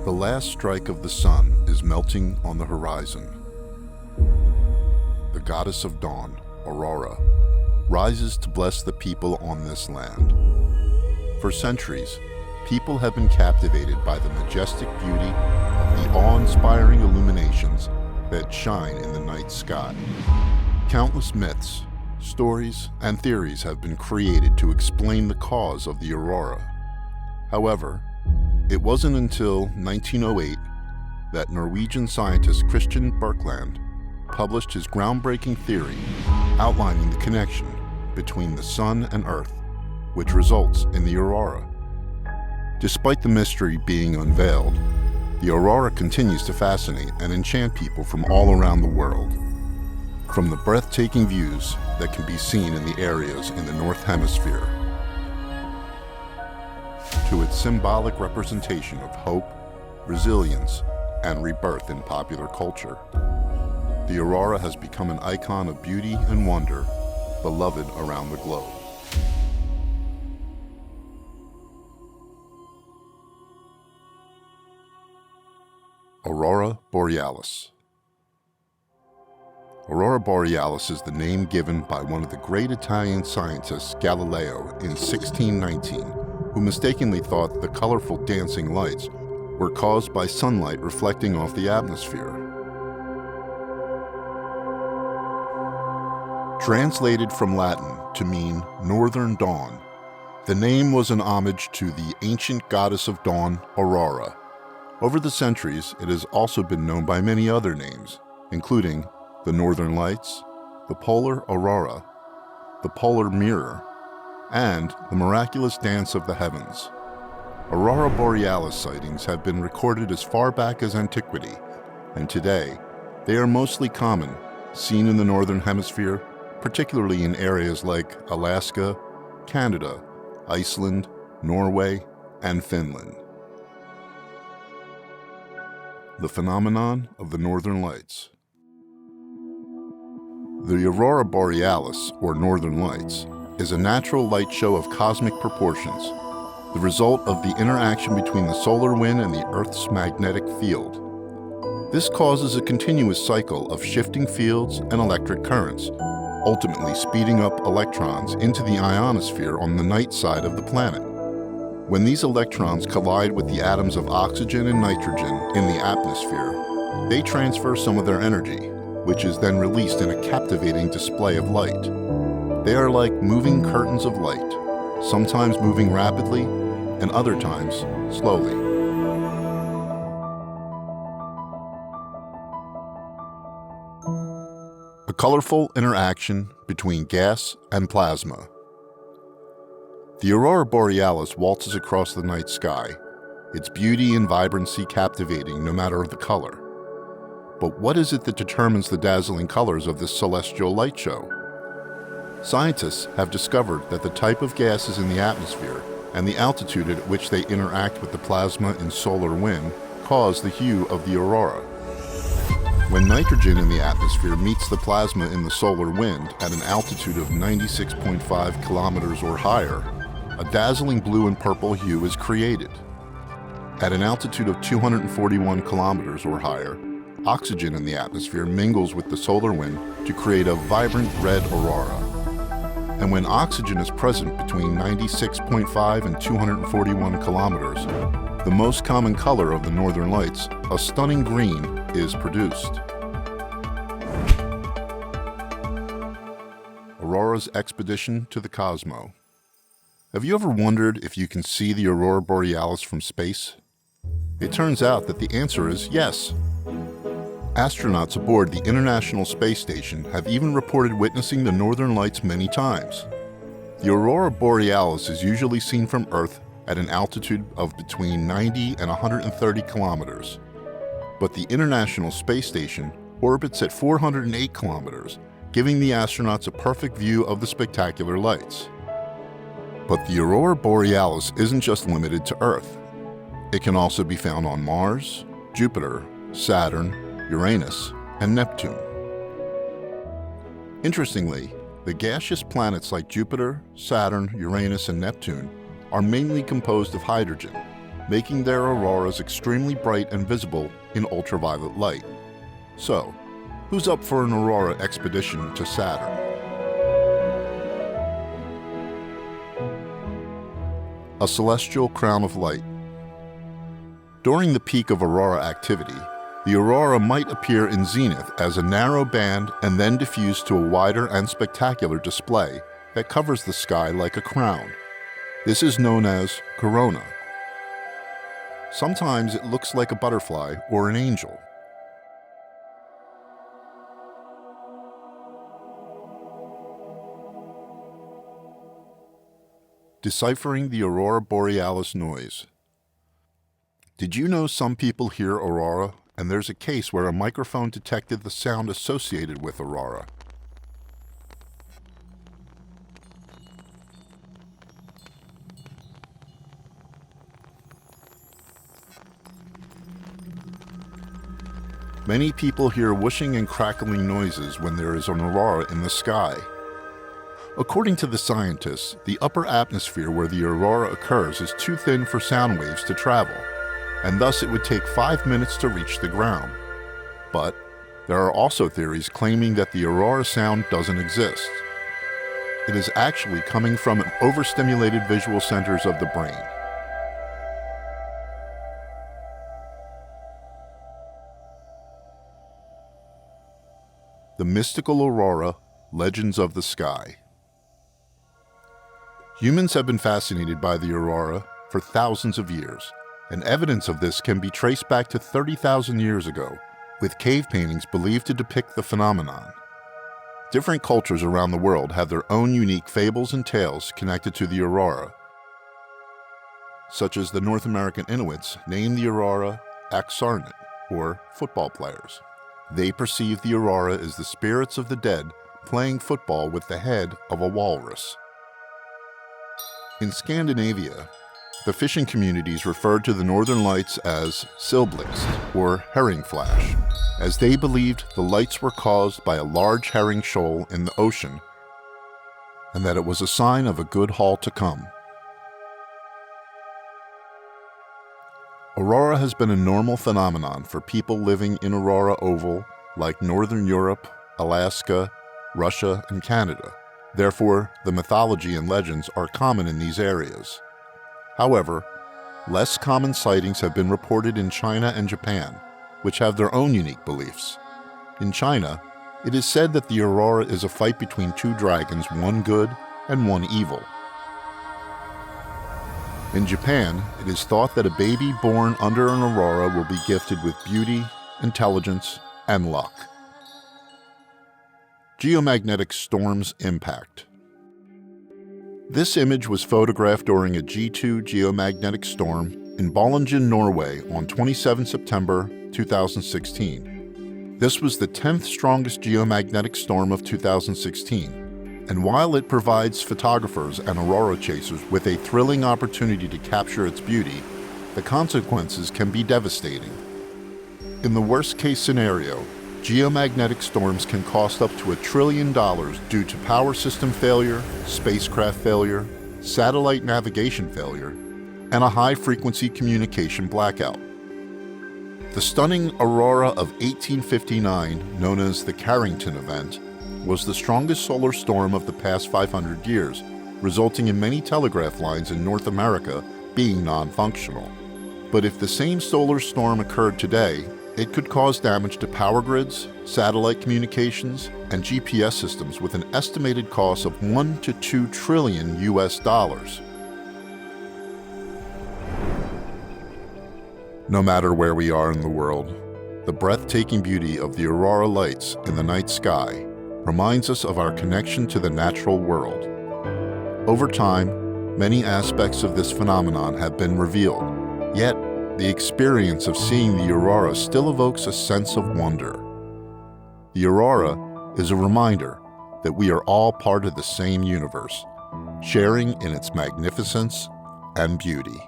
The last strike of the sun is melting on the horizon. The goddess of dawn, Aurora, rises to bless the people on this land. For centuries, people have been captivated by the majestic beauty of the awe-inspiring illuminations that shine in the night sky. Countless myths, stories, and theories have been created to explain the cause of the aurora. However, it wasn't until 1908 that Norwegian scientist Christian Birkeland published his groundbreaking theory outlining the connection between the sun and Earth, which results in the aurora. Despite the mystery being unveiled, the aurora continues to fascinate and enchant people from all around the world. From the breathtaking views that can be seen in the areas in the North Hemisphere, to its symbolic representation of hope, resilience, and rebirth in popular culture, the aurora has become an icon of beauty and wonder, beloved around the globe. Aurora Borealis. Aurora Borealis is the name given by one of the great Italian scientists, Galileo, in 1619, who mistakenly thought the colorful dancing lights were caused by sunlight reflecting off the atmosphere. Translated from Latin to mean northern dawn, the name was an homage to the ancient goddess of dawn, Aurora. Over the centuries, it has also been known by many other names, including the Northern Lights, the Polar Aurora, the Polar Mirror, and the miraculous dance of the heavens. Aurora Borealis sightings have been recorded as far back as antiquity, and today they are mostly common, seen in the Northern Hemisphere, particularly in areas like Alaska, Canada, Iceland, Norway, and Finland. The phenomenon of the Northern Lights. The Aurora Borealis, or Northern Lights, is a natural light show of cosmic proportions, the result of the interaction between the solar wind and the Earth's magnetic field. This causes a continuous cycle of shifting fields and electric currents, ultimately speeding up electrons into the ionosphere on the night side of the planet. When these electrons collide with the atoms of oxygen and nitrogen in the atmosphere, they transfer some of their energy, which is then released in a captivating display of light. They are like moving curtains of light, sometimes moving rapidly and other times slowly. A colorful interaction between gas and plasma. The Aurora Borealis waltzes across the night sky, its beauty and vibrancy captivating no matter the color. But what is it that determines the dazzling colors of this celestial light show? Scientists have discovered that the type of gases in the atmosphere and the altitude at which they interact with the plasma in solar wind cause the hue of the aurora. When nitrogen in the atmosphere meets the plasma in the solar wind at an altitude of 96.5 kilometers or higher, a dazzling blue and purple hue is created. At an altitude of 241 kilometers or higher, oxygen in the atmosphere mingles with the solar wind to create a vibrant red aurora. And when oxygen is present between 96.5 and 241 kilometers, the most common color of the Northern Lights, a stunning green, is produced. Aurora's expedition to the COSMO. Have you ever wondered if you can see the Aurora Borealis from space? It turns out that the answer is yes. Astronauts aboard the International Space Station have even reported witnessing the Northern Lights many times. The Aurora Borealis is usually seen from Earth at an altitude of between 90 and 130 kilometers. But the International Space Station orbits at 408 kilometers, giving the astronauts a perfect view of the spectacular lights. But the Aurora Borealis isn't just limited to Earth. It can also be found on Mars, Jupiter, Saturn, Uranus, and Neptune. Interestingly, the gaseous planets like Jupiter, Saturn, Uranus, and Neptune are mainly composed of hydrogen, making their auroras extremely bright and visible in ultraviolet light. So, who's up for an aurora expedition to Saturn? A celestial crown of light. During the peak of aurora activity, the aurora might appear in zenith as a narrow band and then diffuse to a wider and spectacular display that covers the sky like a crown. This is known as corona. Sometimes it looks like a butterfly or an angel. Deciphering the Aurora Borealis noise. Did you know some people hear aurora, and there's a case where a microphone detected the sound associated with aurora? Many people hear whooshing and crackling noises when there is an aurora in the sky. According to the scientists, the upper atmosphere where the aurora occurs is too thin for sound waves to travel, and thus it would take 5 minutes to reach the ground. But there are also theories claiming that the aurora sound doesn't exist. It is actually coming from overstimulated visual centers of the brain. The mystical aurora, legends of the sky. Humans have been fascinated by the aurora for thousands of years, and evidence of this can be traced back to 30,000 years ago, with cave paintings believed to depict the phenomenon. Different cultures around the world have their own unique fables and tales connected to the aurora, such as the North American Inuits named the aurora Aksarnit, or football players. They perceive the aurora as the spirits of the dead playing football with the head of a walrus. In Scandinavia, the fishing communities referred to the northern lights as silblixt, or herring flash, as they believed the lights were caused by a large herring shoal in the ocean, and that it was a sign of a good haul to come. Aurora has been a normal phenomenon for people living in Aurora Oval, like Northern Europe, Alaska, Russia, and Canada. Therefore, the mythology and legends are common in these areas. However, less common sightings have been reported in China and Japan, which have their own unique beliefs. In China, it is said that the aurora is a fight between two dragons, one good and one evil. In Japan, it is thought that a baby born under an aurora will be gifted with beauty, intelligence, and luck. Geomagnetic storm's impact. This image was photographed during a G2 geomagnetic storm in Bollingen, Norway on 27 September 2016. This was the 10th strongest geomagnetic storm of 2016, and while it provides photographers and aurora chasers with a thrilling opportunity to capture its beauty, the consequences can be devastating. In the worst-case scenario, geomagnetic storms can cost up to $1 trillion due to power system failure, spacecraft failure, satellite navigation failure, and a high-frequency communication blackout. The stunning aurora of 1859, known as the Carrington event, was the strongest solar storm of the past 500 years, resulting in many telegraph lines in North America being non-functional. But if the same solar storm occurred today, it could cause damage to power grids, satellite communications, and GPS systems with an estimated cost of $1 to $2 trillion US. No matter where we are in the world, the breathtaking beauty of the aurora lights in the night sky reminds us of our connection to the natural world. Over time, many aspects of this phenomenon have been revealed, yet the experience of seeing the aurora still evokes a sense of wonder. The aurora is a reminder that we are all part of the same universe, sharing in its magnificence and beauty.